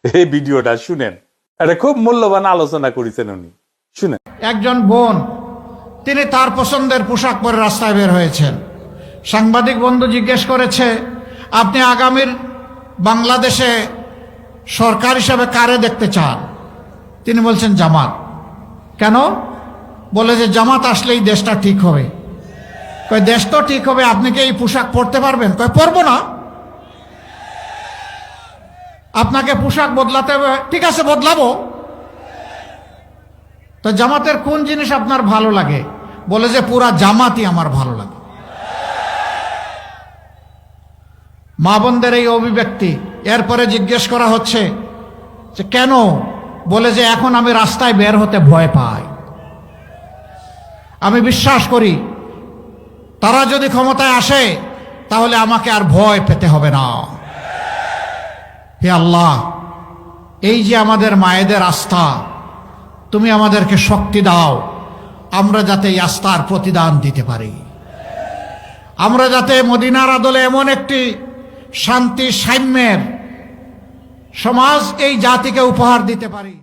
এই ভিডিওটা শুনেন, এটা খুব মূল্যবান আলোচনা করেছেন উনি, শুনেন। একজন বোন, তিনি তার পছন্দের পোশাক পরে রাস্তায় বের হয়েছেন। সাংবাদিক বন্ধু জিজ্ঞেস করেছে, আপনি আগামীর বাংলাদেশে সরকার হিসাবে কারে দেখতে চান? তিনি বলছেন জামাত। কেন? বলে যে জামাত আসলেই দেশটা ঠিক হবে। কয় দেশ তো ঠিক হবে, আপনি কি এই পোশাক পরতে পারবেন? কয় পরবো না। আপনাকে পোশাক বদলাতে হবে, ঠিক আছে বদলাবো। তো জামাতের কোন জিনিস আপনার ভালো লাগে? বলে যে পুরা জামাতই আমার ভালো লাগে। মা বোনদের এই অভিব্যক্তি। এরপরে জিজ্ঞেস করা হচ্ছে যে কেন? বলে যে এখন আমি রাস্তায় বের হতে ভয় পাই। আমি বিশ্বাস করি তারা যদি ক্ষমতায় আসে তাহলে আমাকে আর ভয় পেতে হবে না। হে আল্লাহ, এই যে আমাদের মায়েদের আস্থা, তুমি আমাদেরকে শক্তি দাও, আমরা যাতে এই আস্থার প্রতিদান দিতে পারি। আমরা যাতে মদিনার আদলে এমন একটি শান্তি সাম্যের সমাজ এই জাতিকে উপহার দিতে পারি।